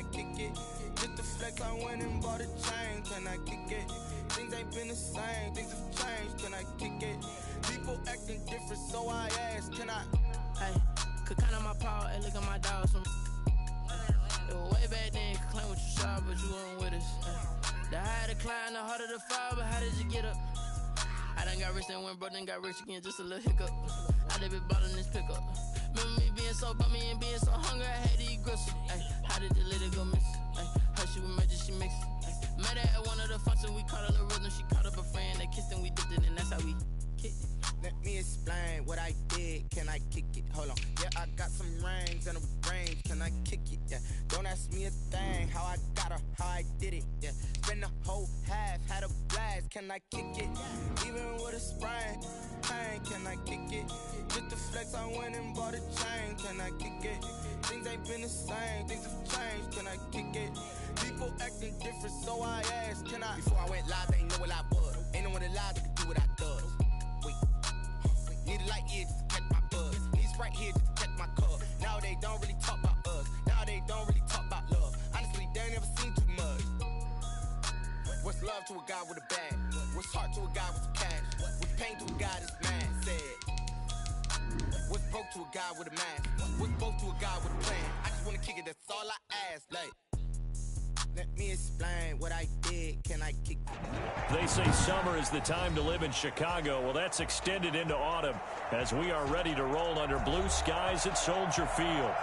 I kick it? Just the flex, I went and bought a chain, can I kick it? Things ain't been the same, things have changed, can I kick it? People acting different, so I ask, can I? Hey, could count on my power, hey, look at my dogs. It was way back then, could claim what you saw, but you weren't with us. The higher the climb, the harder the fall, but how did you get up? I done got rich, then went broke, then got rich again, just a little hiccup. I done been ballin' this pickup. Remember me being so bummy and being so hungry, I had to eat gristle. Ay, how did the lady go miss? Ay, her she was magic, she mixed. Met her at one of the functions, we caught a little rhythm, she caught up a friend, they kissed and we dipped it, and that's how we kicked it. Let me explain what I did, can I kick it? Hold on, yeah, I got some rings and a range, can I kick it? Yeah, don't ask me a thing, how I got her, how I did it, yeah. Spend the whole half, had a blast, can I kick it? Even with a sprain, pain, can I kick it? Just the flex, I went and bought a chain, can I kick it? Things ain't been the same, things have changed, can I kick it? People acting different, so I asked, can I? Before I went live, they ain't know what I was. Ain't no one alive that could do what I does. Wait, need a light here just to catch my buzz. Need Sprite here just to catch my cup. Now they don't really talk about us. Now they don't really talk about love. Honestly, they ain't never seen too much. What's love to a guy with a bag? What's heart to a guy with some cash? What's pain to a guy that's mad? Said. What's broke to a guy with a mask? What's both to a guy with a plan? I just wanna kick it, that's all I ask. Like, let me explain what I did, can I kick it? They say summer is the time to live in Chicago. Well, that's extended into autumn as we are ready to roll under blue skies at Soldier Field.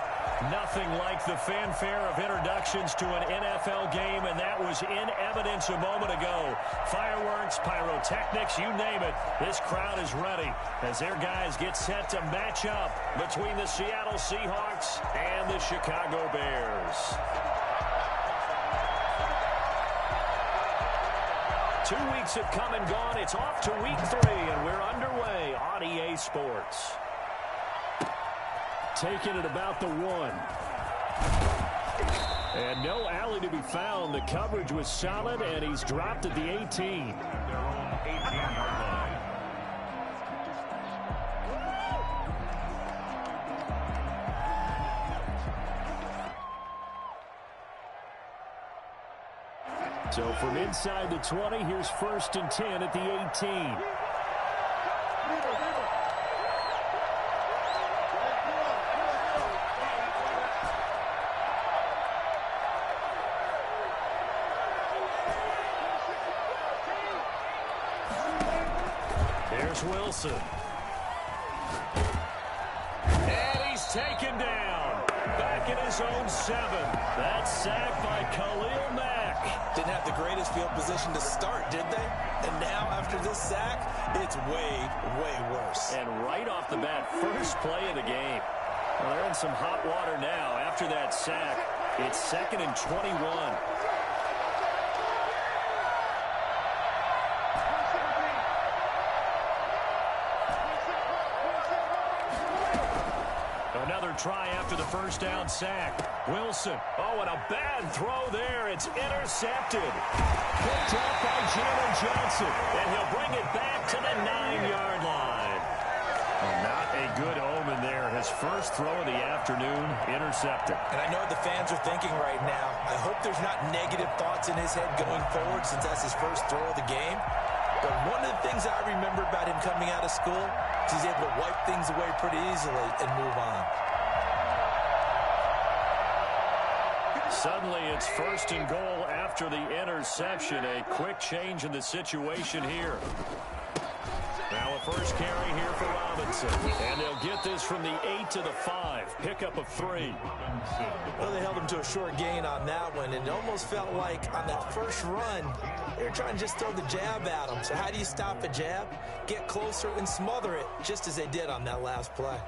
Nothing like the fanfare of introductions to an NFL game, and that was in evidence a moment ago. Fireworks, pyrotechnics, you name it. This crowd is ready as their guys get set to match up between the Seattle Seahawks and the Chicago Bears. 2 weeks have come and gone. It's off to week 3, and we're underway on EA Sports. Taking it about the 1. And no alley to be found. The coverage was solid, and he's dropped at the 18. Their own 18-yard line. So from inside the 20, here's 1st and 10 at the 18. There's Wilson. And he's taken down. Back in his own 7. That's sacked by Khalil Mack. Didn't have the greatest field position to start, did they? And now, after this sack, it's way, way worse. And right off the bat, first play of the game. Well, they're in some hot water now. After that sack, it's 2nd and 21. Another try after the first down sack. Wilson. Oh, and a bad throw there. It's intercepted. Picked up by Jalen Johnson. And he'll bring it back to the 9-yard line. Well, not a good omen there. His first throw of the afternoon, intercepted. And I know what the fans are thinking right now. I hope there's not negative thoughts in his head going forward since that's his first throw of the game. But one of the things I remember about him coming out of school is he's able to wipe things away pretty easily and move on. Suddenly it's 1st and goal after the interception. A quick change in the situation here. Now a first carry here for Robinson. And they'll get this from the 8 to the 5. Pickup of 3. Well, they held him to a short gain on that one. And it almost felt like on that first run, they were trying to just throw the jab at him. So how do you stop a jab? Get closer and smother it, just as they did on that last play.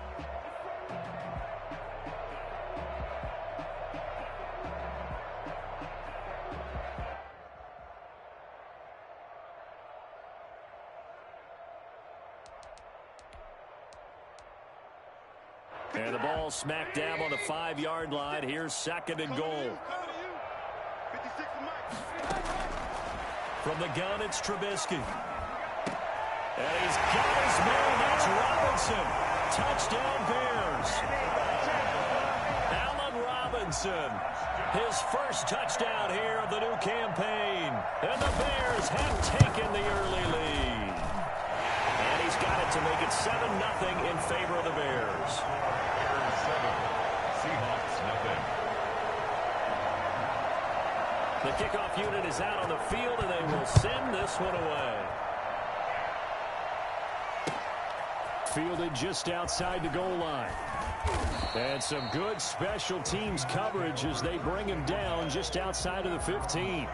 And the ball smack dab on the 5-yard line. Here's 2nd and goal. From the gun, it's Trubisky. And he's got his man. That's Robinson. Touchdown, Bears. Allen Robinson Robinson. His first touchdown here of the new campaign. And the Bears have taken the early lead. And he's got it to make it 7-0 in favor of the Bears. Seahawks, nothing. The kickoff unit is out on the field, and they will send this one away. Fielded just outside the goal line. And some good special teams coverage as they bring him down just outside of the 15.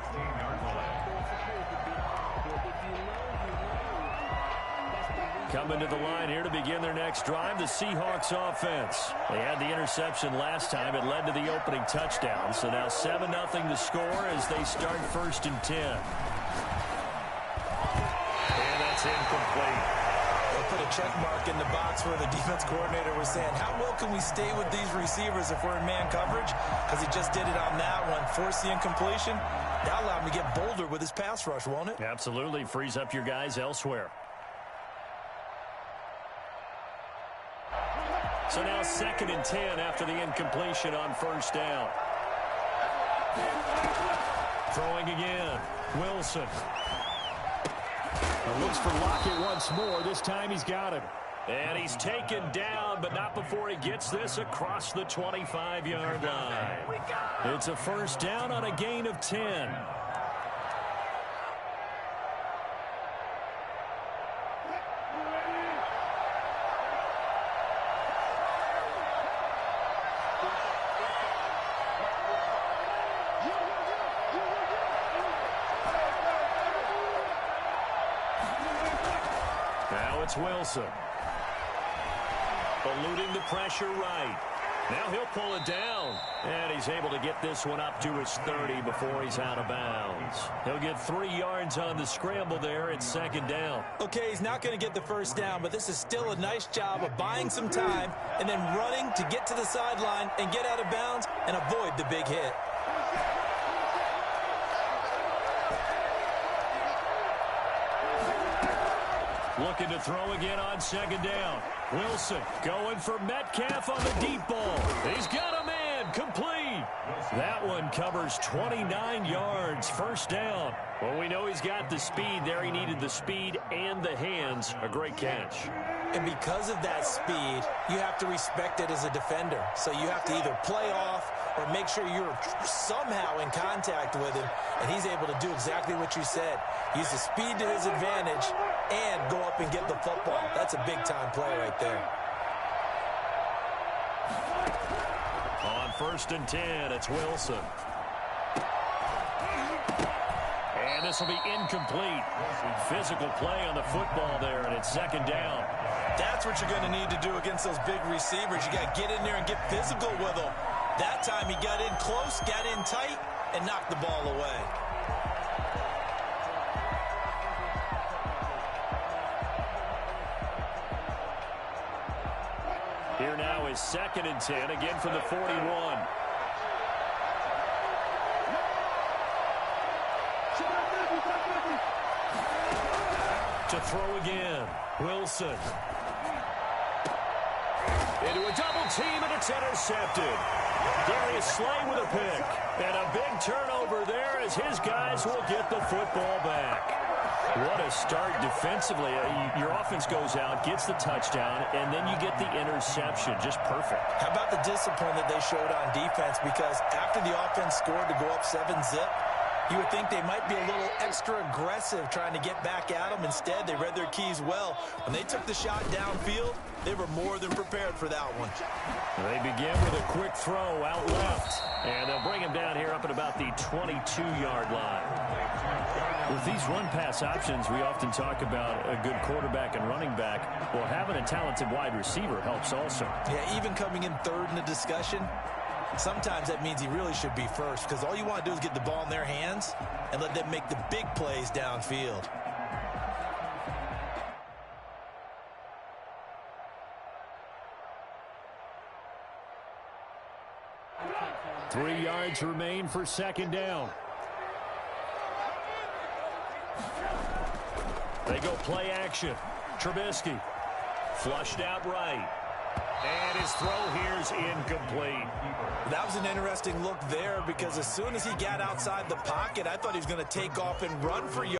Coming to the line here to begin their next drive, the Seahawks offense. They had the interception last time. It led to the opening touchdown. So now 7-0 to score as they start 1st and 10. And that's incomplete. They'll put a check mark in the box where the defense coordinator was saying, how well can we stay with these receivers if we're in man coverage? Because he just did it on that one, forced the incompletion. That'll allow him to get bolder with his pass rush, won't it? Absolutely. Frees up your guys elsewhere. So now 2nd and 10 after the incompletion on 1st down. Throwing again. Wilson. Looks for Lockett once more. This time he's got him. And he's taken down, but not before he gets this across the 25-yard line. It's a 1st down on a gain of 10. Now it's Wilson. Eluding the pressure right. Now he'll pull it down. And he's able to get this one up to his 30 before he's out of bounds. He'll get 3 yards on the scramble there. It's 2nd down. Okay, he's not going to get the 1st down, but this is still a nice job of buying some time and then running to get to the sideline and get out of bounds and avoid the big hit. Looking to throw again on 2nd down. Wilson going for Metcalf on the deep ball. He's got a man. Complete. That one covers 29 yards. 1st down. Well, we know he's got the speed there. He needed the speed and the hands. A great catch. And because of that speed, you have to respect it as a defender. So you have to either play off or make sure you're somehow in contact with him. And he's able to do exactly what you said. Use the speed to his advantage and go up and get the football. That's a big-time play right there. On 1st and 10, it's Wilson. And this will be incomplete. Physical play on the football there, and it's 2nd down. That's what you're going to need to do against those big receivers. You got to get in there and get physical with them. That time he got in close, got in tight, and knocked the ball away. Here now is 2nd and 10, again from the 41. To throw again, Wilson. Into a double team, and it's intercepted. Darius Slay with a pick. And a big turnover there as his guys will get the football back. What a start defensively. Your offense goes out, gets the touchdown, and then you get the interception. Just perfect. How about the discipline that they showed on defense? Because after the offense scored to go up 7-zip, you would think they might be a little extra aggressive trying to get back at them. Instead, they read their keys well. When they took the shot downfield, they were more than prepared for that one. They begin with a quick throw out left. And they'll bring him down here up at about the 22-yard line. With these run-pass options, we often talk about a good quarterback and running back. Well, having a talented wide receiver helps also. Yeah, even coming in 3rd in the discussion, sometimes that means he really should be 1st because all you want to do is get the ball in their hands and let them make the big plays downfield. Three yards remain for 2nd down. They go play action. Trubisky flushed out right. And his throw here's incomplete. That was an interesting look there because as soon as he got outside the pocket, I thought he was going to take off and run for yards.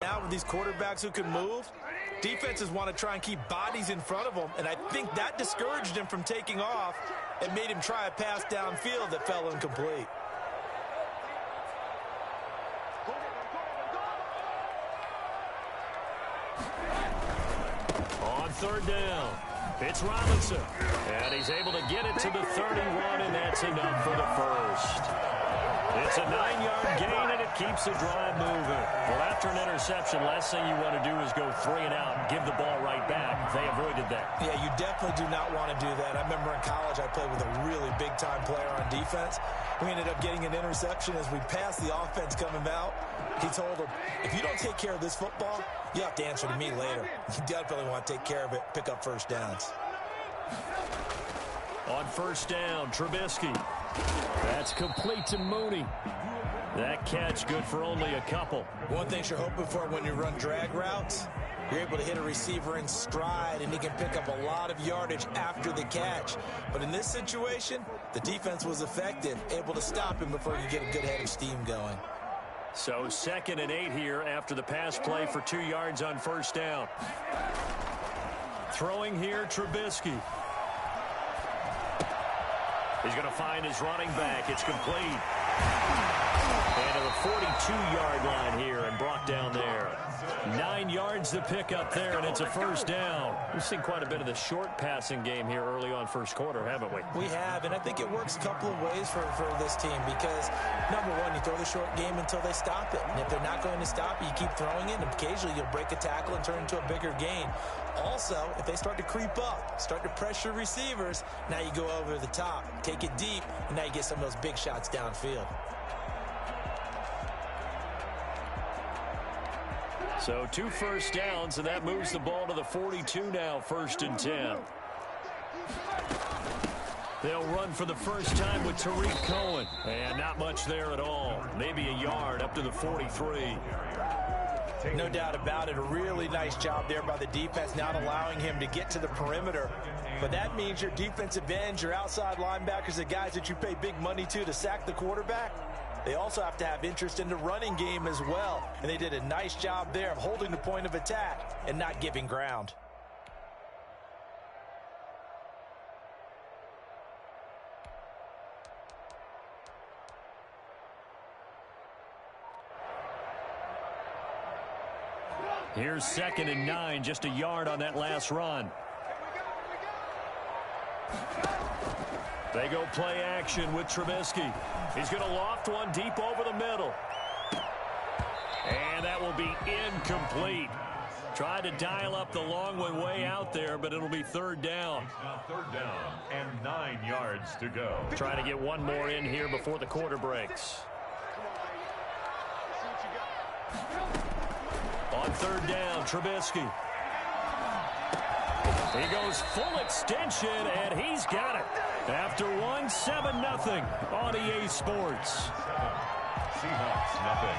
Now with these quarterbacks who can move, defenses want to try and keep bodies in front of them, and I think that discouraged him from taking off and made him try a pass downfield that fell incomplete. On third down, it's Robinson. And he's able to get it to the 31, and that's enough for the first. It's a 9-yard gain, and it keeps the drive moving. Well, after an interception, last thing you want to do is go 3 and out and give the ball right back. They avoided that. Yeah, you definitely do not want to do that. I remember in college I played with a really big-time player on defense. We ended up getting an interception as we passed the offense coming out. He told him, if you don't take care of this football, you have to answer to me later. You definitely want to take care of it, pick up first downs. On first down, Trubisky. That's complete to Mooney. That catch good for only a couple. One thing you're hoping for when you run drag routes, you're able to hit a receiver in stride, and he can pick up a lot of yardage after the catch. But in this situation, the defense was effective, able to stop him before you get a good head of steam going. So 2nd and 8 here after the pass play for 2 yards on first down. Throwing here, Trubisky. He's going to find his running back. It's complete. And to the 42-yard line here and brought down there. 9 yards to pick up there, and it's a first down. We've seen quite a bit of the short passing game here early on first quarter, haven't we? We have, and I think it works a couple of ways for this team because, number one, you throw the short game until they stop it. And if they're not going to stop it, you keep throwing it, and occasionally you'll break a tackle and turn into a bigger gain. Also, if they start to creep up, start to pressure receivers, now you go over the top, take it deep, and now you get some of those big shots downfield. So 2 first downs, and that moves the ball to the 42 now, 1st and 10. They'll run for the first time with Tariq Cohen. And not much there at all. Maybe a yard up to the 43. No doubt about it. A really nice job there by the defense, not allowing him to get to the perimeter. But that means your defensive ends, your outside linebackers, the guys that you pay big money to sack the quarterback, they also have to have interest in the running game as well. And they did a nice job there of holding the point of attack and not giving ground. Here's 2nd and 9, just a yard on that last run. They go play action with Trubisky. He's going to loft one deep over the middle. And that will be incomplete. Tried to dial up the long one way out there, but it'll be 3rd down. Now 3rd down and 9 yards to go. Trying to get one more in here before the quarter breaks. On 3rd down, Trubisky. He goes full extension, and he's got it. After 7-0 on EA Sports. Seahawks, nothing.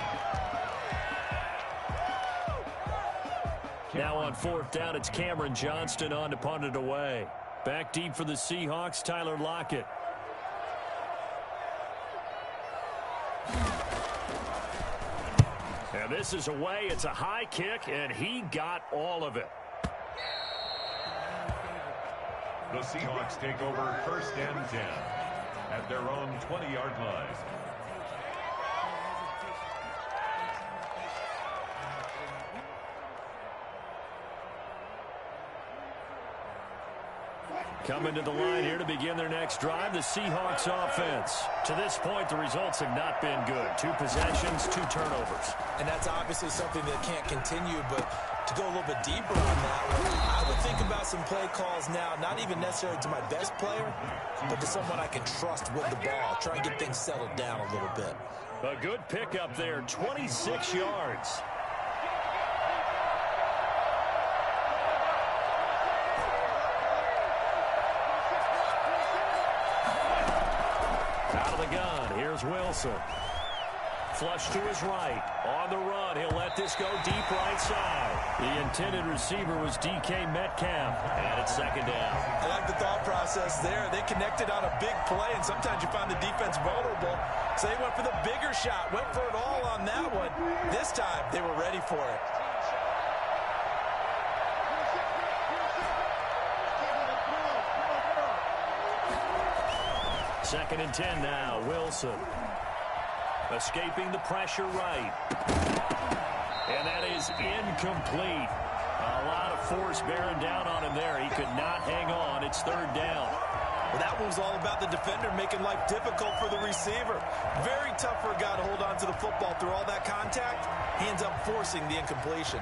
Now on 4th down, it's Cameron Johnston on to punt it away. Back deep for the Seahawks, Tyler Lockett. And this is away. It's a high kick, and he got all of it. The Seahawks take over 1st and 10 at their own 20-yard line. Coming to the line here to begin their next drive, the Seahawks offense. To this point, the results have not been good. 2 possessions, 2 turnovers. And that's obviously something that can't continue, but to go a little bit deeper on that one, I would think about some play calls now, not even necessarily to my best player, but to someone I can trust with the ball. Try and get things settled down a little bit. A good pickup there, 26 yards. Out of the gun, here's Wilson. Flush to his right. On the run, he'll let this go deep right side. The intended receiver was DK Metcalf, and it's second down. I like the thought process there. They connected on a big play, and sometimes you find the defense vulnerable. So they went for the bigger shot, went for it all on that one. This time, they were ready for it. Second and 10 now, Wilson. Escaping the pressure right. And that is incomplete. A lot of force bearing down on him there. He could not hang on. It's third down. Well, that one was all about the defender making life difficult for the receiver. Very tough for a guy to hold on to the football through all that contact. He ends up forcing the incompletion.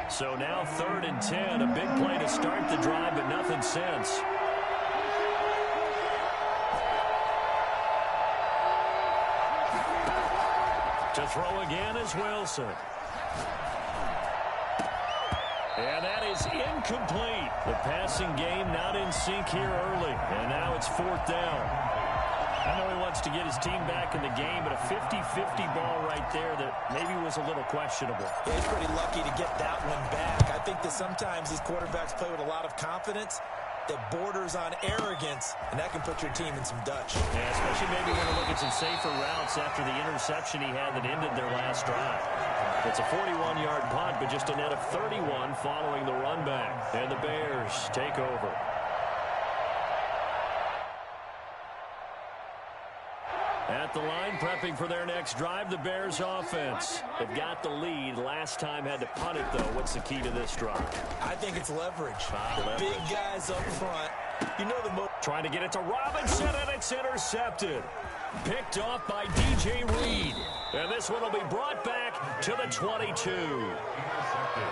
So now third and 10. A big play to start the drive, but nothing since. To throw again is Wilson. And that is incomplete. The passing game not in sync here early. And now it's fourth down. I know he wants to get his team back in the game, but a 50-50 ball right there that maybe was a little questionable. Yeah, he's pretty lucky to get that one back. I think that sometimes these quarterbacks play with a lot of confidence that borders on arrogance, and that can put your team in some Dutch. Yeah, especially maybe when you look at some safer routes after the interception he had that ended their last drive. It's a 41-yard punt, but just a net of 31 following the run back. And the Bears take over. At the line, prepping for their next drive, the Bears offense. They've got the lead. Last time had to punt it, though. What's the key to this drive? I think it's leverage. Big guys up front. You know the most. Trying to get it to Robinson, and it's intercepted. Picked off by DJ Reed. And this one will be brought back to the 22.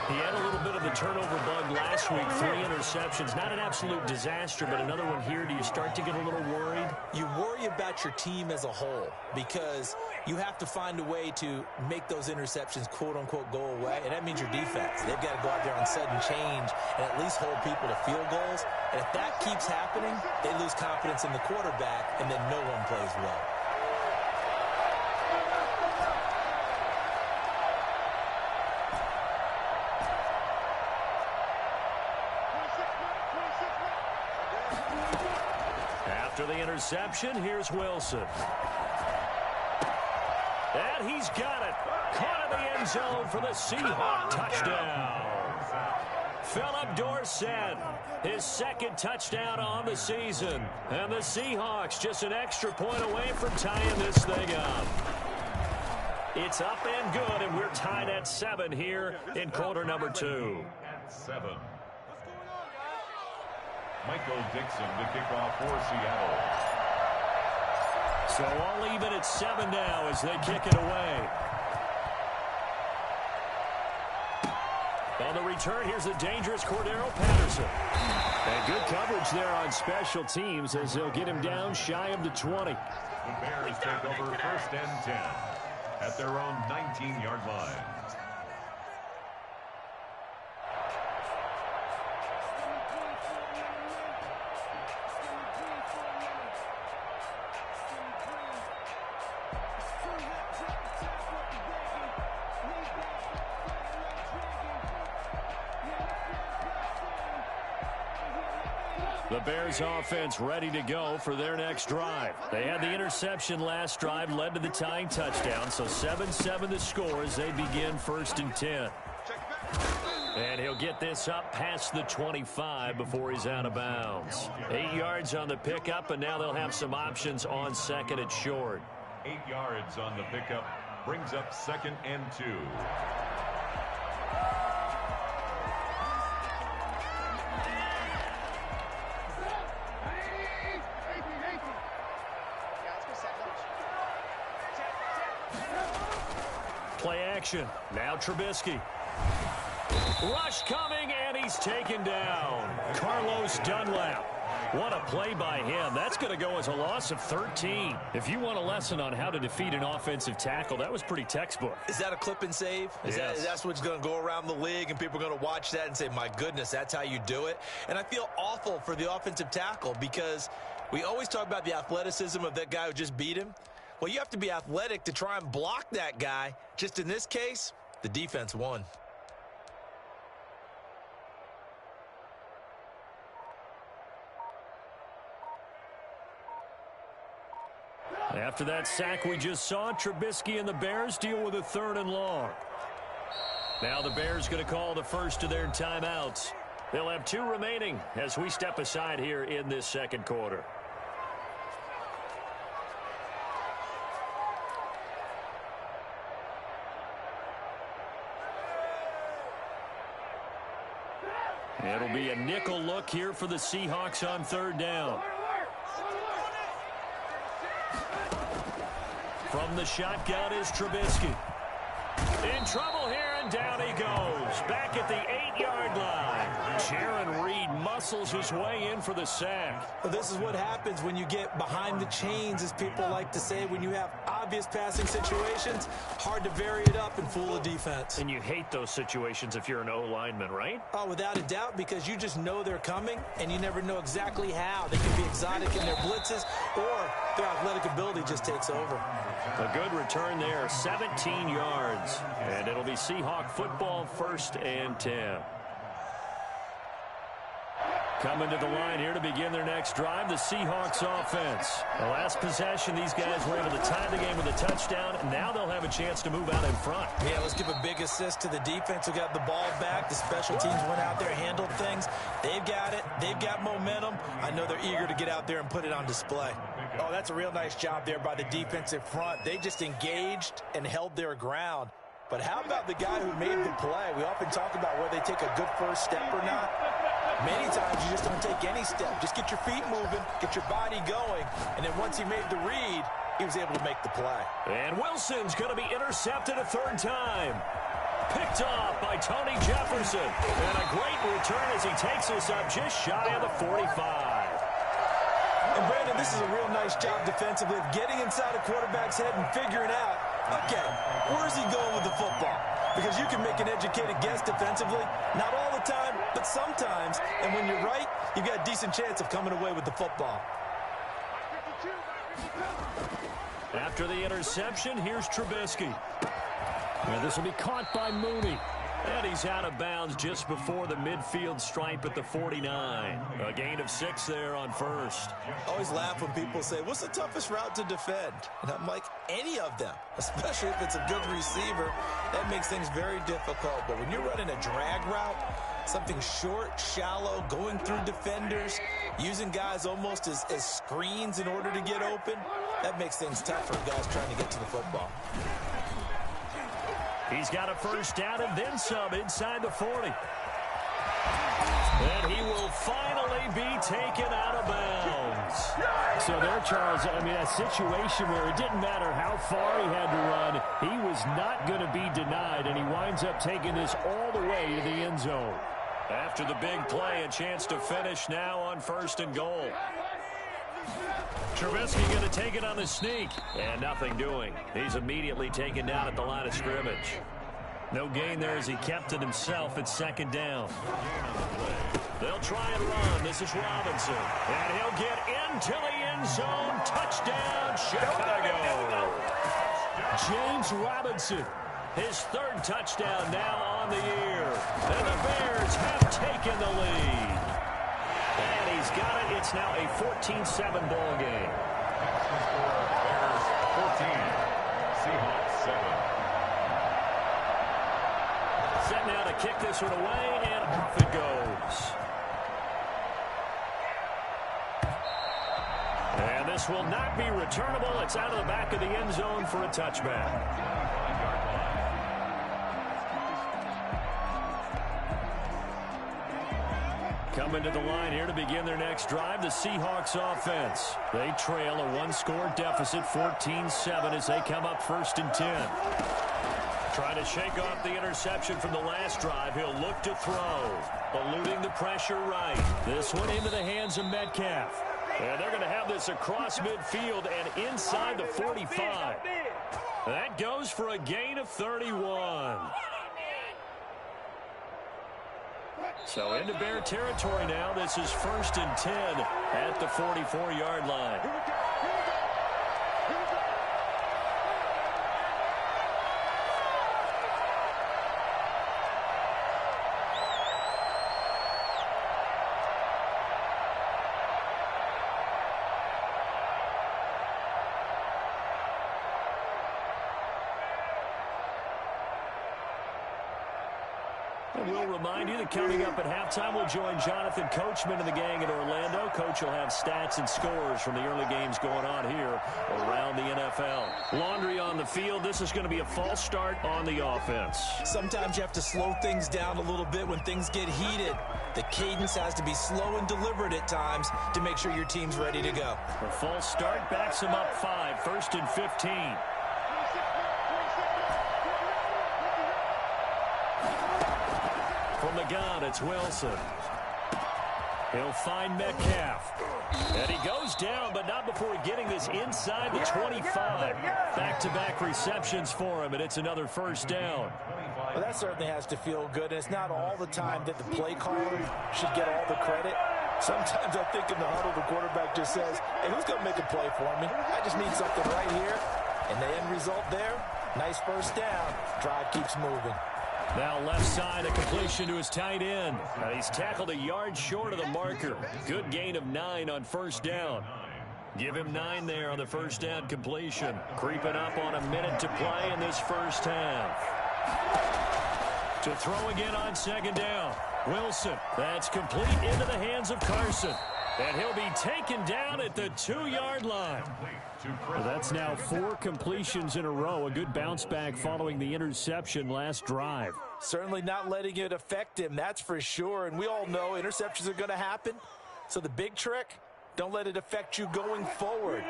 He had a little bit of the turnover bug last week. 3 interceptions. Not an absolute disaster, but another one here. Do you start to get a little worried? You worry about your team as a whole because you have to find a way to make those interceptions, quote-unquote, go away, and that means your defense. They've got to go out there on sudden change and at least hold people to field goals. And if that keeps happening, they lose confidence in the quarterback, and then no one plays well. After the interception, here's Wilson. And he's got it. Caught in the end zone for the Seahawks touchdown. Philip Dorsett, his second touchdown on the season. And the Seahawks just an extra point away from tying this thing up. It's up and good, and we're tied at 7 here in quarter number 2. At 7. Michael Dixon to kick off for Seattle. So all even at 7 now as they kick it away. On the return, here's the dangerous Cordero Patterson. And good coverage there on special teams as they'll get him down shy of the 20. The Bears take over first and 10 at their own 19-yard line. The Bears offense ready to go for their next drive. They had the interception last drive, led to the tying touchdown. So 7-7 the score as they begin first and 10. And he'll get this up past the 25 before he's out of bounds. 8 yards on the pickup, and now they'll have some options on second and short. 8 yards on the pickup brings up second and 2. Play action. Now Trubisky. Rush coming, and he's taken down. Carlos Dunlap. What a play by him. That's going to go as a loss of 13. If you want a lesson on how to defeat an offensive tackle, that was pretty textbook. Is that a clip and save? That's what's going to go around the league, and people are going to watch that and say, my goodness, that's how you do it? And I feel awful for the offensive tackle because we always talk about the athleticism of that guy who just beat him. Well, you have to be athletic to try and block that guy. Just in this case, the defense won. After that sack we just saw, Trubisky and the Bears deal with a 3rd and long. Now the Bears going to call the first of their timeouts. They'll have 2 remaining as we step aside here in this second quarter. It'll be a nickel look here for the Seahawks on 3rd down. From the shotgun is Trubisky. In trouble here, and down he goes. Back at the 8-yard line. Jaron Reed muscles his way in for the sack. Well, this is what happens when you get behind the chains, as people like to say. When you have obvious passing situations, hard to vary it up and fool a defense. And you hate those situations if you're an O-lineman, right? Oh, without a doubt, because you just know they're coming, and you never know exactly how. They can be exotic in their blitzes, or their athletic ability just takes over. A good return there, 17 yards. And it'll be Seahawk football, 1st and 10. Coming to the line here to begin their next drive, the Seahawks offense. The last possession, these guys were able to tie the game with a touchdown. Now they'll have a chance to move out in front. Yeah, let's give a big assist to the defense who got the ball back. The special teams went out there, handled things. They've got it. They've got momentum. I know they're eager to get out there and put it on display. Oh, that's a real nice job there by the defensive front. They just engaged and held their ground. But how about the guy who made the play? We often talk about whether they take a good first step or not. Many times you just don't take any step. Just get your feet moving, get your body going, and then once he made the read, he was able to make the play. And Wilson's going to be intercepted a 3rd time. Picked off by Tony Jefferson. And a great return as he takes us up just shy of the 45. And Brandon, this is a real nice job defensively of getting inside a quarterback's head and figuring out, okay, where's he going with the football? Because you can make an educated guess defensively. Not all the time, but sometimes. And when you're right, you've got a decent chance of coming away with the football. After the interception, here's Trubisky. And this will be caught by Mooney. And he's out of bounds just before the midfield stripe at the 49. A gain of 6 there on 1st. I always laugh when people say, what's the toughest route to defend? And I'm like, any of them, especially if it's a good receiver. That makes things very difficult. But when you're running a drag route, something short, shallow, going through defenders, using guys almost as screens in order to get open, that makes things tough for guys trying to get to the football. He's got a 1st down and then some inside the 40. And he will finally be taken out of bounds. So there, Charles, I mean, a situation where it didn't matter how far he had to run, he was not going to be denied, and he winds up taking this all the way to the end zone. After the big play, a chance to finish now on 1st and goal. Trubisky going to take it on the sneak. And nothing doing. He's immediately taken down at the line of scrimmage. No gain there as he kept it himself at 2nd down. They'll try and run. This is Robinson. And he'll get into the end zone. Touchdown, Chicago. James Robinson. His 3rd touchdown now on the year. And the Bears have taken the lead. And he's got it. It's now a 14-7 ball game. Bears 14, Seahawks 7. Set now to kick this one away, and off it goes. And this will not be returnable. It's out of the back of the end zone for a touchback. Coming to the line here to begin their next drive, the Seahawks offense. They trail a 1-score deficit, 14-7, as they come up 1st and 10. Trying to shake off the interception from the last drive. He'll look to throw. Eluding the pressure right. This one into the hands of Metcalf. And they're going to have this across midfield and inside the 45. That goes for a gain of 31. So into Bear territory now. This is 1st and 10 at the 44-yard line. And we'll remind you that coming up at halftime, we'll join Jonathan Coachman and the gang in Orlando. Coach will have stats and scores from the early games going on here around the NFL. Laundry on the field. This is going to be a false start on the offense. Sometimes you have to slow things down a little bit when things get heated. The cadence has to be slow and deliberate at times to make sure your team's ready to go. A false start backs him up 5, 1st and 15. From the gun, it's Wilson. He'll find Metcalf. And he goes down, but not before getting this inside the 25. Back-to-back receptions for him, and it's another 1st down. Well, that certainly has to feel good. And it's not all the time that the play caller should get all the credit. Sometimes I think in the huddle, the quarterback just says, hey, who's going to make a play for me? I just need something right here. And the end result there, nice 1st down. Drive keeps moving. Now left side, a completion to his tight end. And he's tackled a yard short of the marker. Good gain of 9 on 1st down. Give him 9 there on the 1st down completion. Creeping up on a minute to play in this 1st half. To throw again on 2nd down. Wilson, that's complete into the hands of Carson. And he'll be taken down at the 2-yard line. Well, that's now 4 completions in a row. A good bounce back following the interception last drive. Certainly not letting it affect him, that's for sure. And we all know interceptions are going to happen. So the big trick, don't let it affect you going forward.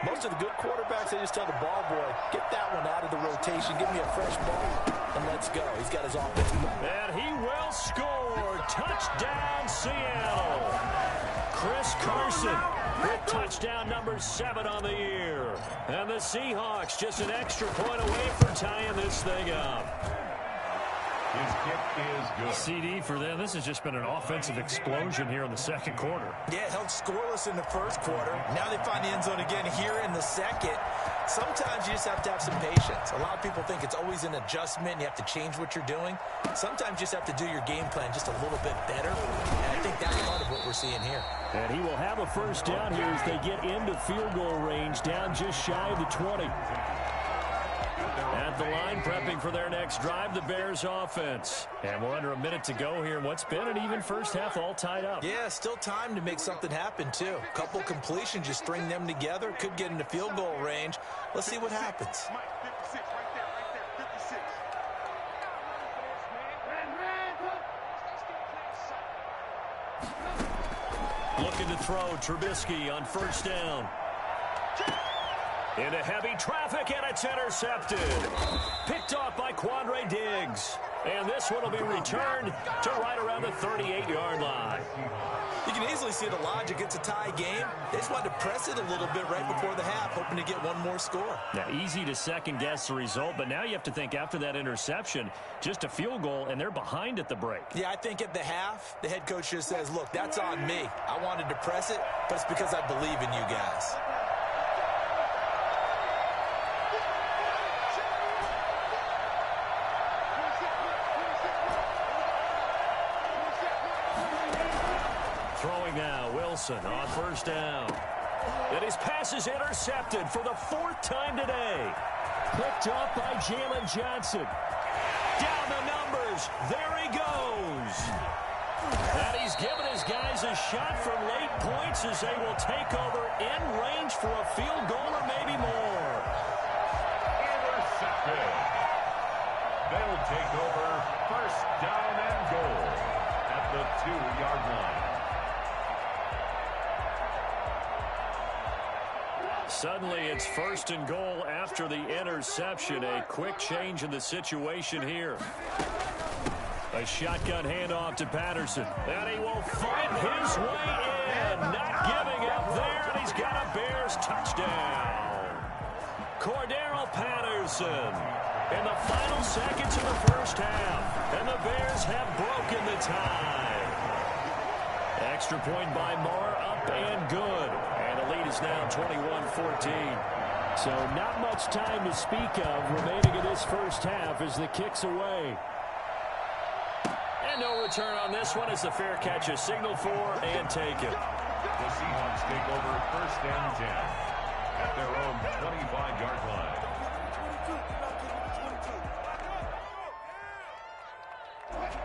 Most of the good quarterbacks, they just tell the ball boy, get that one out of the rotation, give me a fresh ball, and let's go. He's got his offense. And he will score. Touchdown, Seattle. Chris Carson with touchdown number 7 on the year. And the Seahawks just an extra point away from tying this thing up. His kick is good. CD for them. This has just been an offensive explosion here in the 2nd quarter. Yeah, it held scoreless in the 1st quarter. Now they find the end zone again here in the 2nd. Sometimes you just have to have some patience. A lot of people think it's always an adjustment. You have to change what you're doing. Sometimes you just have to do your game plan just a little bit better. And I think that's part of what we're seeing here. And he will have a 1st down here as they get into field goal range, down just shy of the 20. At the line, prepping for their next drive, the Bears offense. And we're under a minute to go here in what's been an even 1st half, all tied up. Yeah, still time to make something happen, too. A couple completions, just string them together. Could get into field goal range. Let's see what happens. Looking to throw, Trubisky on 1st down. Into heavy traffic, and it's intercepted. Picked off by Quandre Diggs. And this one will be returned to right around the 38-yard line. You can easily see the logic. It's a tie game. They just wanted to press it a little bit right before the half, hoping to get one more score. Now, easy to second-guess the result, but now you have to think after that interception, just a field goal, and they're behind at the break. Yeah, I think at the half, the head coach just says, look, that's on me. I wanted to press it, but it's because I believe in you guys. Throwing now, Wilson on 1st down. And his pass is intercepted for the 4th time today. Picked off by Jalen Johnson. Down the numbers. There he goes. And he's given his guys a shot from late points as they will take over in range for a field goal or maybe more. Intercepted. They'll take over 1st down and goal at the 2-yard line. Suddenly, it's 1st and goal after the interception. A quick change in the situation here. A shotgun handoff to Patterson. And he will fight his way in. Not giving up there, and he's got a Bears touchdown. Cordero Patterson in the final seconds of the first half. And the Bears have broken the tie. Extra point by Marr, up and good. And the lead is now 21-14. So not much time to speak of remaining in this first half as the kick's away. And no return on this one as the fair catch is signaled for and taken. The Seahawks take over 1st and 10 at their own 25-yard line.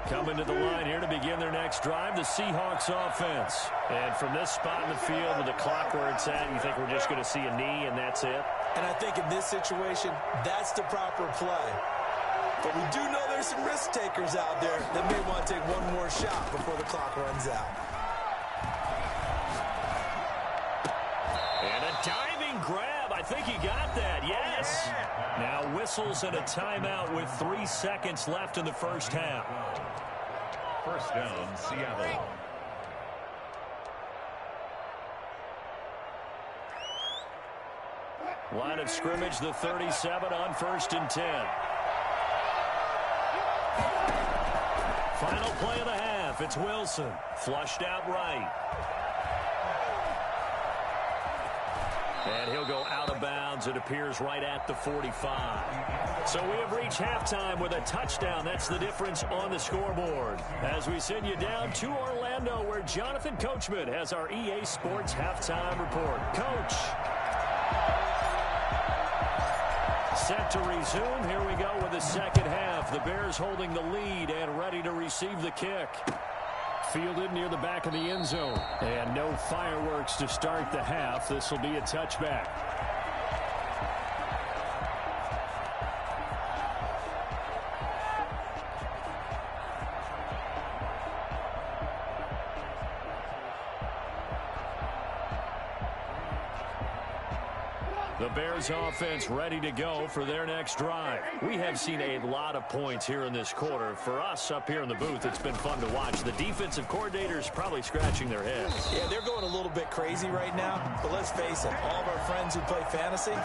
Coming to the line here to begin their next drive, the Seahawks offense. And from this spot in the field with the clock where it's at, you think we're just going to see a knee and that's it? And I think in this situation, that's the proper play. But we do know there's some risk takers out there that may want to take one more shot before the clock runs out. And a diving grab. I think he got that. Yes. Now whistles and a timeout with 3 seconds left in the first half. 1st down, Seattle. Line of scrimmage, the 37 on 1st and 10. Final play of the half. It's Wilson. Flushed out right. And he'll go out of bounds. It appears right at the 45. So we have reached halftime with a touchdown. That's the difference on the scoreboard. As we send you down to Orlando, where Jonathan Coachman has our EA Sports halftime report. Coach. Set to resume. Here we go with the second half. The Bears holding the lead and ready to receive the kick. Fielded near the back of the end zone. And no fireworks to start the half. This will be a touchback. The Bears offense ready to go for their next drive. We have seen a lot of points here in this quarter. For us up here in the booth, it's been fun to watch. The defensive coordinators probably scratching their heads. Yeah, they're going a little bit crazy right now. But let's face it, all of our friends who play fantasy,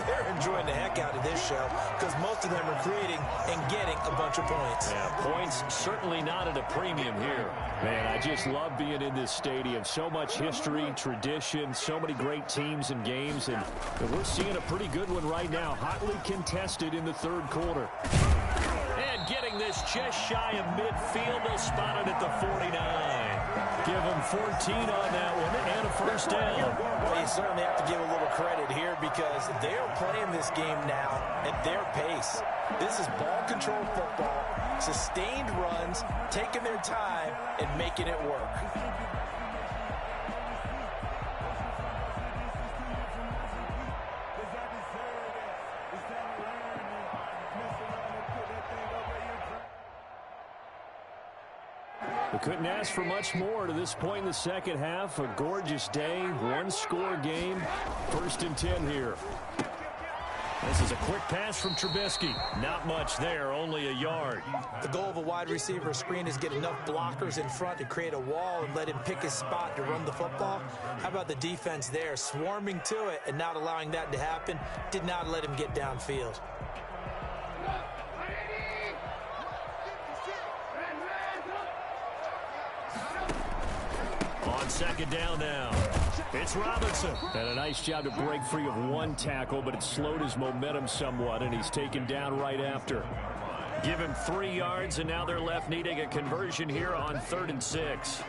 they're enjoying the heck out of this show because most of them are creating and getting a bunch of points. Yeah, points certainly not at a premium here. Man, I just love being in this stadium. So much history, tradition, so many great teams and games, and we're seeing a pretty good one right now. Hotly contested in the third quarter. And getting this just shy of midfield. They'll spot it at the 49. Give them 14 on that one and a first down. Well, you certainly have to give a little credit here because they're playing this game now at their pace. This is ball control football, sustained runs, taking their time, and making it work. We couldn't ask for much more to this point in the second half. A gorgeous day, one-score game. 1st and 10 here. This is a quick pass from Trubisky. Not much there, only a yard. The goal of a wide receiver screen is get enough blockers in front to create a wall and let him pick his spot to run the football. How about the defense there, swarming to it and not allowing that to happen? Did not let him get downfield. On second down now, it's Robinson. And a nice job to break free of one tackle, but it slowed his momentum somewhat, and he's taken down right after. Give him 3 yards, and now they're left needing a conversion here on 3rd and 6.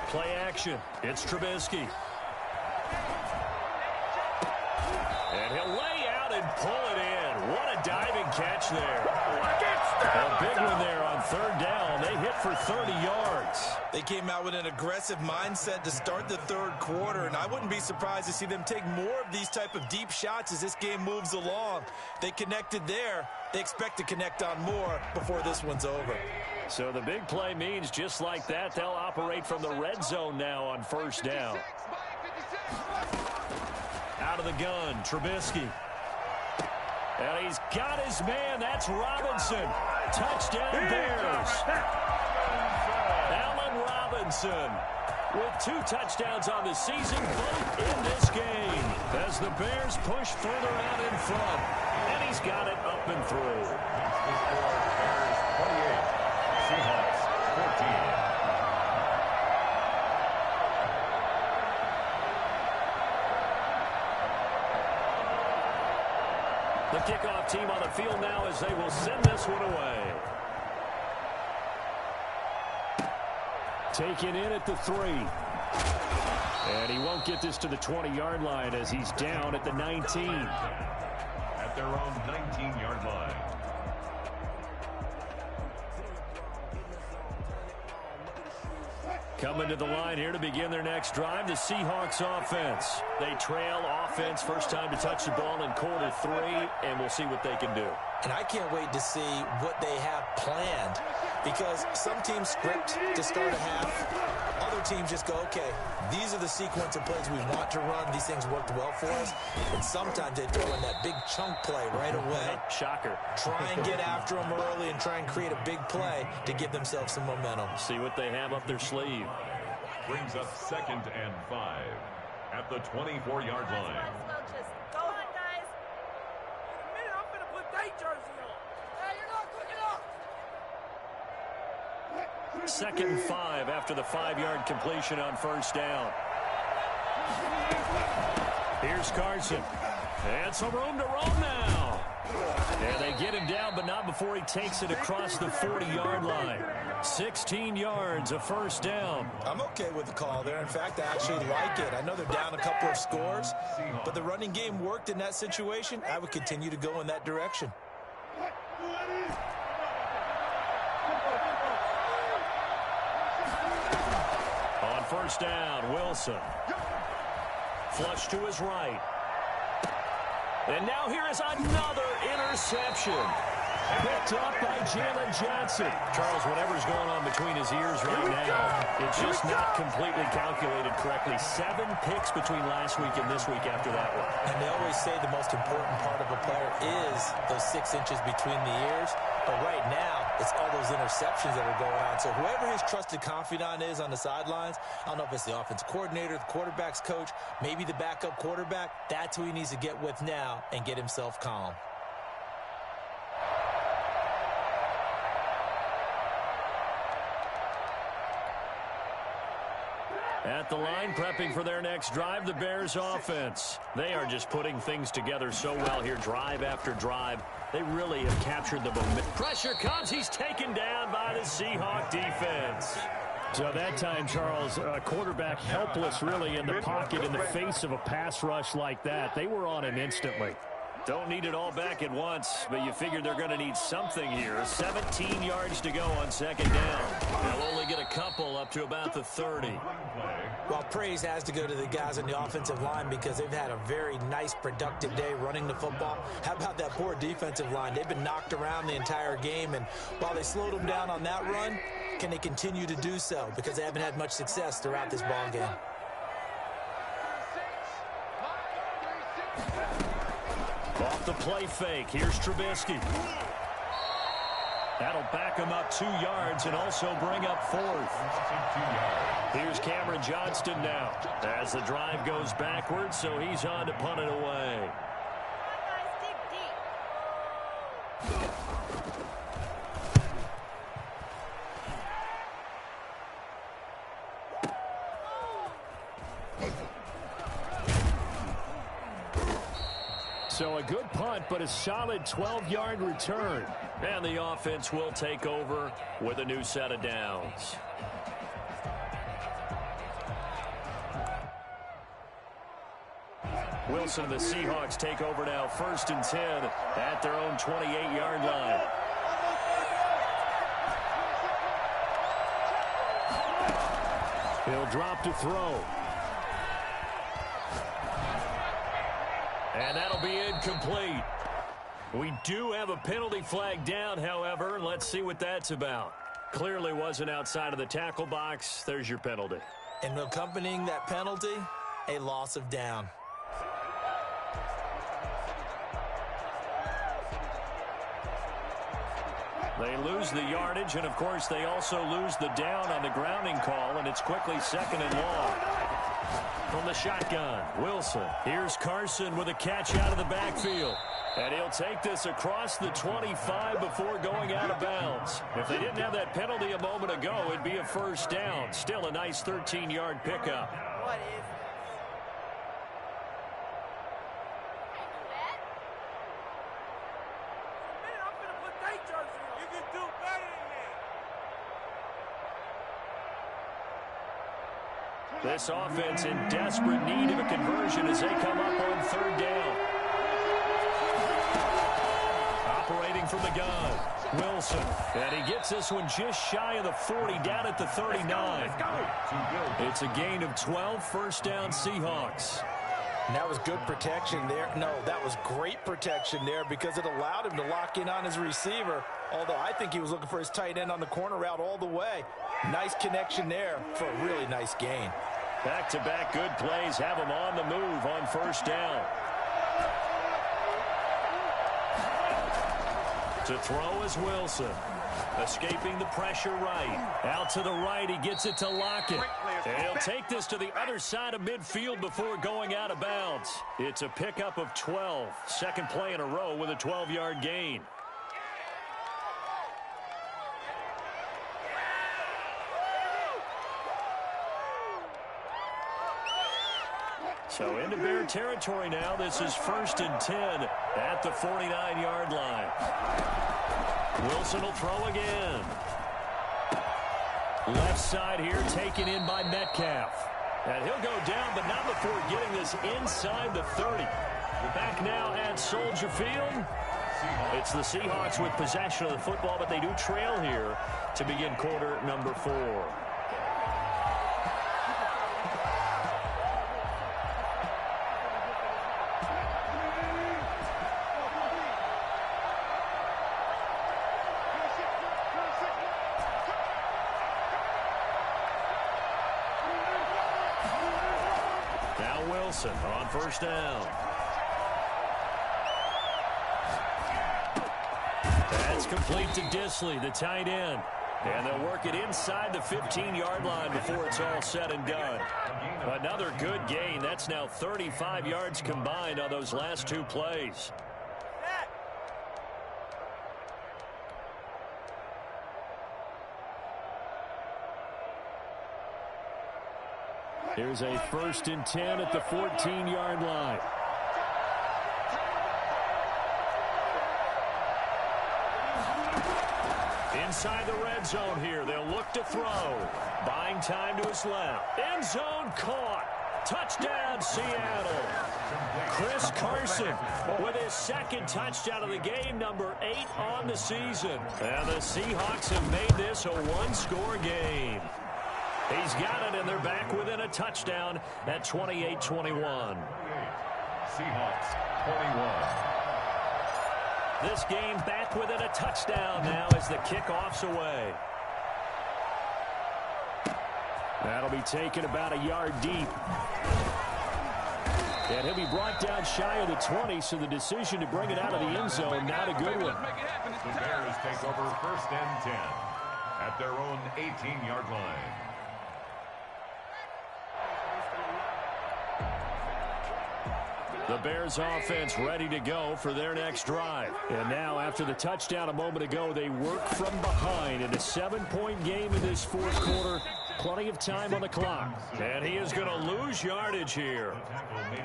Play action. It's Trubisky. And he'll lay out and pull it in. What a diving catch there. Look at A big one there on third down. They hit for 30 yards. They came out with an aggressive mindset to start the third quarter, and I wouldn't be surprised to see them take more of these type of deep shots as this game moves along. They connected there. They expect to connect on more before this one's over. So the big play means just like that, they'll operate from the red zone now on first down. Out of the gun, Trubisky. And he's got his man. That's Robinson. Touchdown Bears. Allen Robinson with 2 touchdowns on the season, both in this game, as the Bears push further out in front. And he's got it up and through. Bears 28, Seahawks 14. The kickoff team on the field now as they will send this one away. Taken in at the 3. And he won't get this to the 20-yard line as he's down at the 19. At their own 19-yard line. Coming to the line here to begin their next drive, the Seahawks offense. They trail offense, first time to touch the ball in quarter 3, and we'll see what they can do. And I can't wait to see what they have planned, because some teams script to start a half. Other teams just go, okay, these are the sequence of plays we want to run. These things worked well for us. And sometimes they throw in that big chunk play right away. Shocker. Try and get after them early and try and create a big play to give themselves some momentum. See what they have up their sleeve. Brings up 2nd and 5 at the 24-yard line. Go on, guys. In a minute, I'm going to put that jersey on. Hey, you're not quick enough. 2nd and 5 after the 5-yard completion on first down. Here's Carson. And some room to roam now. And they get him down, but not before he takes it across the 40-yard line. 16 yards, a first down. I'm okay with the call there. In fact, I actually like it. I know they're down a couple of scores, but the running game worked in that situation. I would continue to go in that direction. On first down, Wilson. Flush to his right. And now here is another interception. Picked up by Jalen Johnson. Charles, whatever's going on between his ears right now, it's just not completely calculated correctly. 7 picks between last week and this week after that one. And they always say the most important part of a player is those 6 inches between the ears. But right now, it's all those interceptions that are going on. So whoever his trusted confidant is on the sidelines, I don't know if it's the offense coordinator, the quarterback's coach, maybe the backup quarterback, that's who he needs to get with now and get himself calm. At the line, prepping for their next drive, the Bears offense. They are just putting things together so well here, drive after drive. They really have captured the momentum. Pressure comes. He's taken down by the Seahawk defense. So that time, Charles, quarterback helpless really in the pocket in the face of a pass rush like that. They were on him instantly. Don't need it all back at once, but you figure they're going to need something here. 17 yards to go on second down. They'll only get a couple up to about the 30. Well, praise has to go to the guys on the offensive line because they've had a very nice, productive day running the football. How about that poor defensive line? They've been knocked around the entire game, and while they slowed them down on that run, can they continue to do so? Because they haven't had much success throughout this ball game. Off the play fake. Here's Trubisky. That'll back him up 2 yards and also bring up 4th. Here's Cameron Johnston now as the drive goes backwards, so he's on to punt it away. So a good punt, but a solid 12-yard return. And the offense will take over with a new set of downs. Wilson, the Seahawks take over now, 1st and 10 at their own 28-yard line. He'll drop to throw. And that'll be incomplete. We do have a penalty flag down, however. Let's see what that's about. Clearly wasn't outside of the tackle box. There's your penalty. And accompanying that penalty, a loss of down. They lose the yardage, and, of course, they also lose the down on the grounding call, and it's quickly 2nd and long. From the shotgun, Wilson. Here's Carson with a catch out of the backfield. And he'll take this across the 25 before going out of bounds. If they didn't have that penalty a moment ago, it'd be a first down. Still a nice 13-yard pickup. What is it? Man, I'm gonna put that jersey on. You can do better than that. This offense in desperate need of a conversion as they come up on 3rd down. Operating from the gun, Wilson. And he gets this one just shy of the 40, down at the 39. Let's go. It's a gain of 12, first down Seahawks. And that was good protection there. No, that was great protection there because it allowed him to lock in on his receiver, although I think he was looking for his tight end on the corner route all the way. Nice connection there for a really nice gain. Back-to-back good plays have him on the move on first down. To throw is Wilson. Escaping the pressure right. Out to the right, he gets it to Lockett. And he'll take this to the other side of midfield before going out of bounds. It's a pickup of 12. Second play in a row with a 12-yard gain. So into Bear territory now. This is 1st and 10 at the 49-yard line. Wilson will throw again. Left side here taken in by Metcalf. And he'll go down, but not before getting this inside the 30. We're back now at Soldier Field. It's the Seahawks with possession of the football, but they do trail here to begin quarter number 4. On first down. That's complete to Disley, the tight end. And they'll work it inside the 15-yard line before it's all said and done. Another good gain. That's now 35 yards combined on those last 2 plays. Here's a 1st and 10 at the 14-yard line. Inside the red zone here. They'll look to throw. Buying time to his left. End zone caught. Touchdown, Seattle. Chris Carson with his 2nd touchdown of the game, number 8 on the season. And the Seahawks have made this a 1-score game. He's got it, and they're back within a touchdown at 28-21. Seahawks 21. This game back within a touchdown now as the kickoff's away. That'll be taken about a yard deep. And he'll be brought down shy of the 20, so the decision to bring it out of the end zone, not a good one. The Bears take over 1st and 10 at their own 18-yard line. The Bears offense ready to go for their next drive. And now after the touchdown a moment ago, they work from behind in a 7-point game in this 4th quarter. Plenty of time on the clock. And he is going to lose yardage here.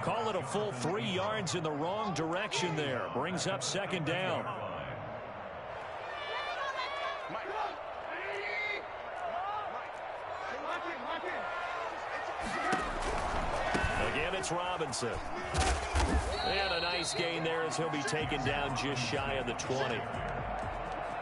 Call it a full 3 yards in the wrong direction there. Brings up 2nd down. Again, it's Robinson. And a nice gain there as he'll be taken down just shy of the 20.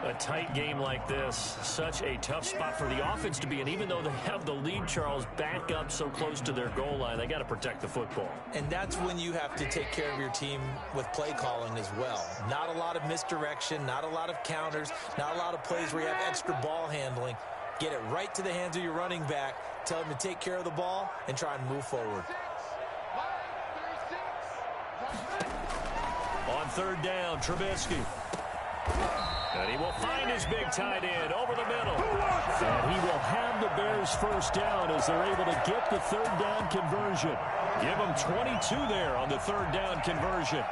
A tight game like this, such a tough spot for the offense to be in. Even though they have the lead, Charles, back up so close to their goal line, they got to protect the football. And that's when you have to take care of your team with play calling as well. Not a lot of misdirection, not a lot of counters, not a lot of plays where you have extra ball handling. Get it right to the hands of your running back, tell him to take care of the ball, and try and move forward. On third down, Trubisky. And he will find his big tight end over the middle. And he will have the Bears first down as they're able to get the third down conversion. Give them 22 there on the third down conversion.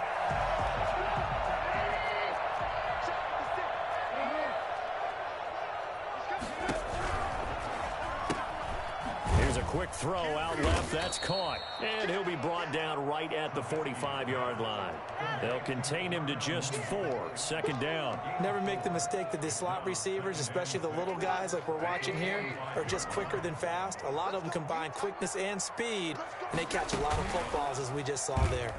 Here's a quick throw out left. That's caught. And he'll be brought down right at the 45-yard line. They'll contain him to just 4. Second down. Never make the mistake that the slot receivers, especially the little guys like we're watching here, are just quicker than fast. A lot of them combine quickness and speed, and they catch a lot of footballs, as we just saw there.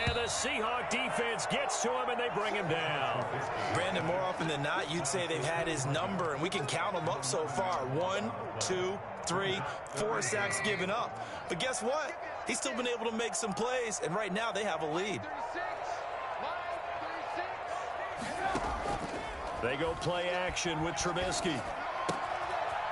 And the Seahawk defense gets to him, and they bring him down. Brandon, more often than not, you'd say they've had his number, and we can count them up so far. 1, 2, 3, 4 sacks given up. But guess what? He's still been able to make some plays, and right now they have a lead. They go play action with Trubisky.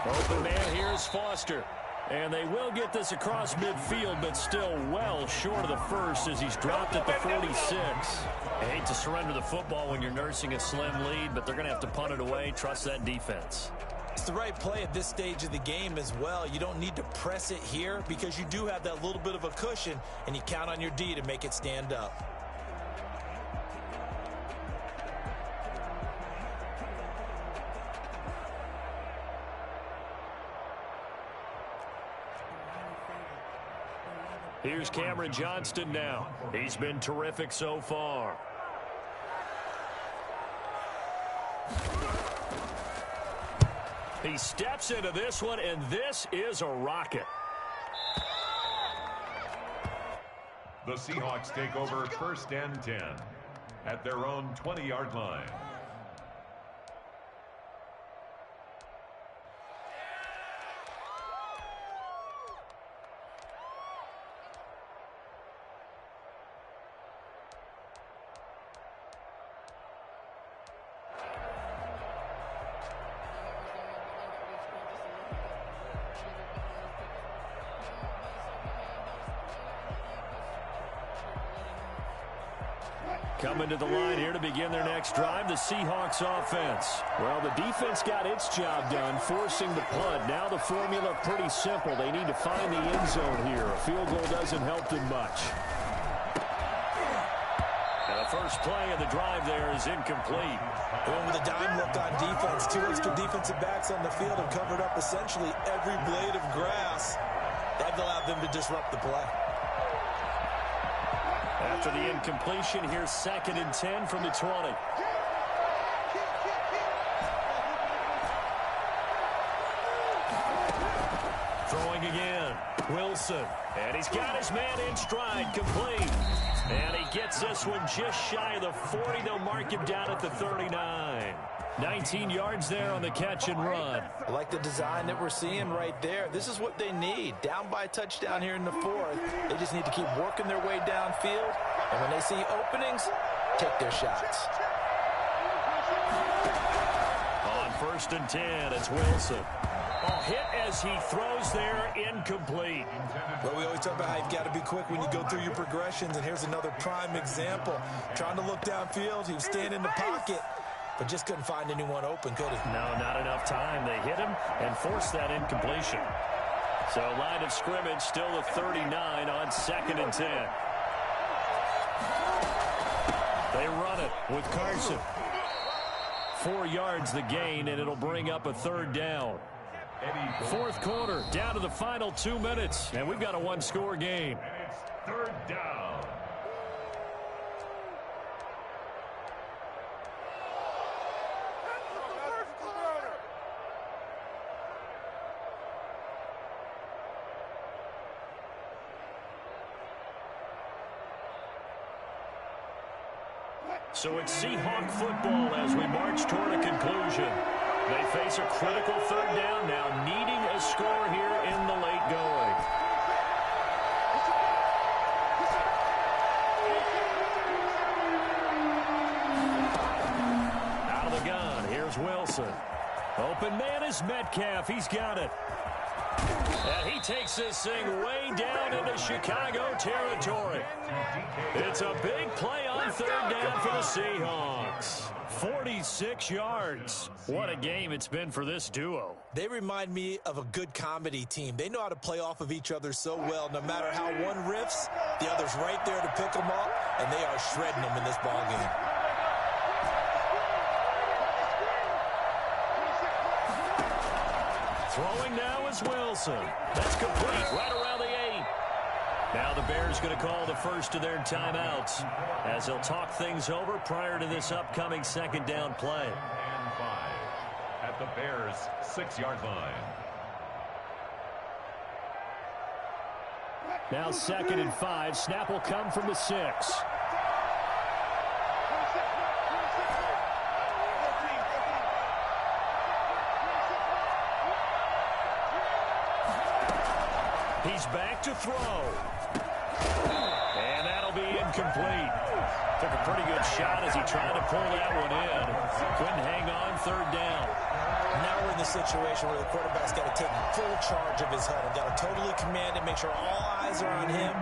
Open man, here's Foster. And they will get this across midfield, but still well short of the first as he's dropped at the 46. I hate to surrender the football when you're nursing a slim lead, but they're going to have to punt it away. Trust that defense. It's the right play at this stage of the game as well. You don't need to press it here because you do have that little bit of a cushion, and you count on your D to make it stand up. Here's Cameron Johnston now. He's been terrific so far. He steps into this one, and this is a rocket. The Seahawks take over first and 10 at their own 20-yard line. Coming to the line here to begin their next drive, the Seahawks offense. Well, the defense got its job done, forcing the punt. Now the formula pretty simple. They need to find the end zone here. A field goal doesn't help them much. And the first play of the drive there is incomplete. Going with a dime look on defense. 2 extra defensive backs on the field have covered up essentially every blade of grass. That allowed them to disrupt the play. After the incompletion, here's 2nd and 10 from the 20. Throwing again. Wilson. And he's got his man in stride, complete. And he gets this one just shy of the 40. They'll mark him down at the 39. 19 yards there on the catch and run. I like the design that we're seeing right there. This is what they need. Down by a touchdown here in the 4th. They just need to keep working their way downfield. And when they see openings, take their shots. On 1st and 10, it's Wilson. A hit as he throws there, incomplete. Well, we always talk about how you've got to be quick when you go through your progressions, and here's another prime example. Trying to look downfield, he was standing in the pocket, but just couldn't find anyone open, could he? No, not enough time. They hit him and forced that incompletion. So line of scrimmage still at 39 on 2nd and 10. They run it with Carson. 4 yards the gain, and it'll bring up a 3rd down. 4th quarter, down to the final 2 minutes, and we've got a 1-score game. And it's 3rd down. So it's Seahawk football as we march toward a conclusion. They face a critical third down now, needing a score here in the late going. Out of the gun, here's Wilson. Open man is Metcalf. He's got it. And he takes this thing way down into Chicago territory. It's a big play on third down for the Seahawks. 46 yards. What a game it's been for this duo. They remind me of a good comedy team. They know how to play off of each other so well. No matter how one riffs, the other's right there to pick them up, and they are shredding them in this ballgame. Throwing now is Wilson. That's complete right around the 8. Now the Bears going to call the first of their timeouts as they'll talk things over prior to this upcoming second down play. And 5 at the Bears' 6-yard line. Now 2nd and 5. Snap will come from the 6. He's back to throw. And that'll be incomplete. Took a pretty good shot as he tried to pull that one in. Couldn't hang on third down. Now we're in the situation where the quarterback's got to take full charge of his huddle. Got to totally command it, make sure all eyes are on him.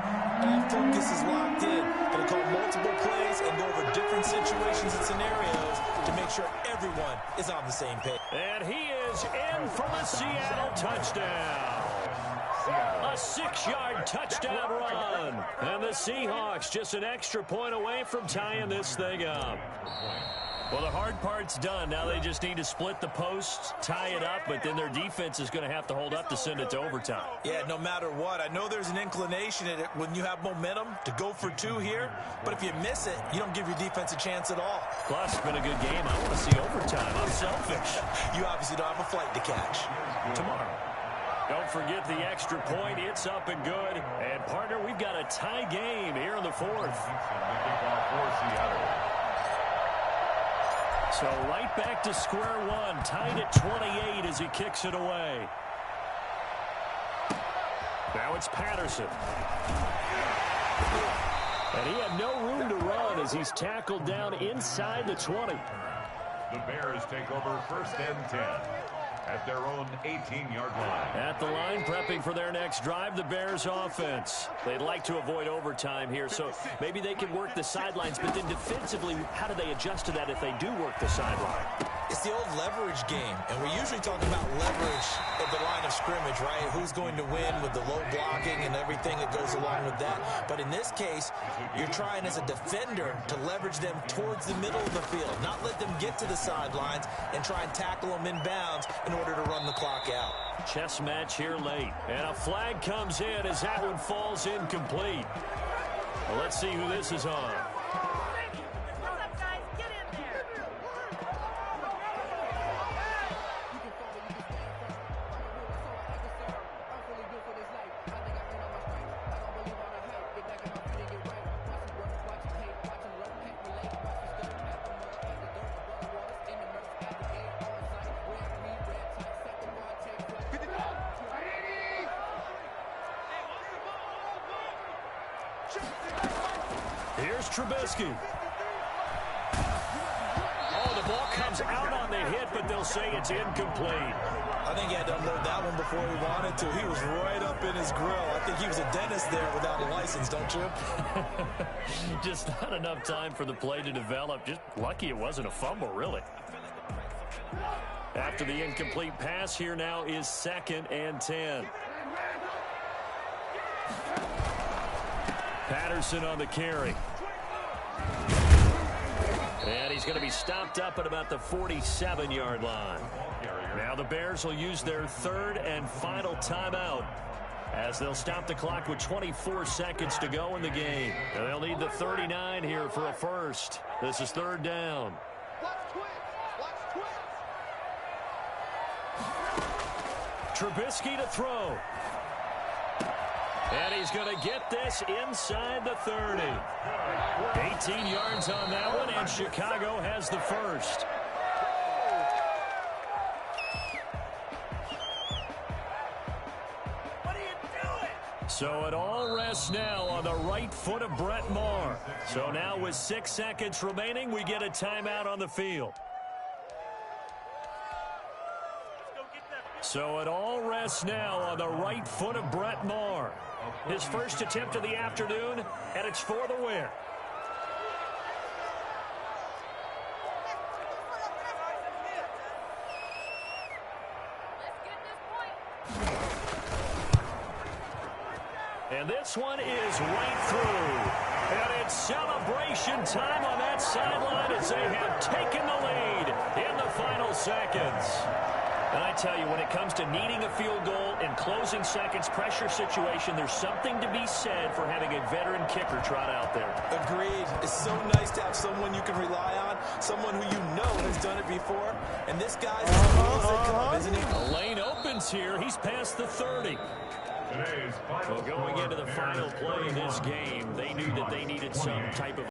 All focus is locked in. Going to call multiple plays and go over different situations and scenarios to make sure everyone is on the same page. And he is in for the Seattle touchdown. A 6-yard touchdown run. And the Seahawks just an extra point away from tying this thing up. Well, the hard part's done. Now they just need to split the posts, tie it up, but then their defense is going to have to hold up to send it to overtime. Yeah, no matter what. I know there's an inclination in it when you have momentum to go for 2 here, but if you miss it, you don't give your defense a chance at all. Plus, it's been a good game. I want to see overtime. I'm selfish. You obviously don't have a flight to catch. Tomorrow. Don't forget the extra point. It's up and good. And, partner, we've got a tie game here in the 4th. So right back to square one. Tied at 28 as he kicks it away. Now it's Patterson. And he had no room to run as he's tackled down inside the 20. The Bears take over 1st and 10. At their own 18-yard line. At the line, prepping for their next drive, the Bears offense. They'd like to avoid overtime here, so maybe they can work the sidelines, but then defensively, how do they adjust to that if they do work the sideline? It's the old leverage game, and we're usually talking about leverage at the line of scrimmage, right? Who's going to win with the low blocking and everything that goes along with that. But in this case, you're trying as a defender to leverage them towards the middle of the field, not let them get to the sidelines and try and tackle them inbounds in order to run the clock out. Chess match here late, and a flag comes in as that one falls incomplete. Well, let's see who this is on. Here's Trubisky. Oh, the ball comes out on the hit, but they'll say it's incomplete. I think he had to unload that one before he wanted to. He was right up in his grill. I think he was a dentist there without a license, don't you? Just not enough time for the play to develop. Just lucky it wasn't a fumble, really. After the incomplete pass, here now is 2nd and 10. Patterson on the carry. And he's going to be stopped up at about the 47-yard line. Now the Bears will use their 3rd and final timeout as they'll stop the clock with 24 seconds to go in the game. And they'll need the 39 here for a first. This is 3rd down. Trubisky to throw. And he's going to get this inside the 30. 18 yards on that one, and Chicago has the first. What are you doing? So it all rests now on the right foot of Brett Maher. So now with 6 seconds remaining, we get a timeout on the field. So it all rests now on the right foot of Brett Maher. His first attempt of the afternoon, and it's for the win. And this one is right through. And it's celebration time on that sideline as they have taken the lead in the final seconds. And I tell you, when it comes to needing a field goal in closing seconds, pressure situation, there's something to be said for having a veteran kicker trot out there. Agreed. It's so nice to have someone you can rely on, someone who you know has done it before. And this guy's as cool as they come, isn't he? The lane opens here. He's past the 30. Today's final Well, going into the final play of this game, they knew that they needed some type of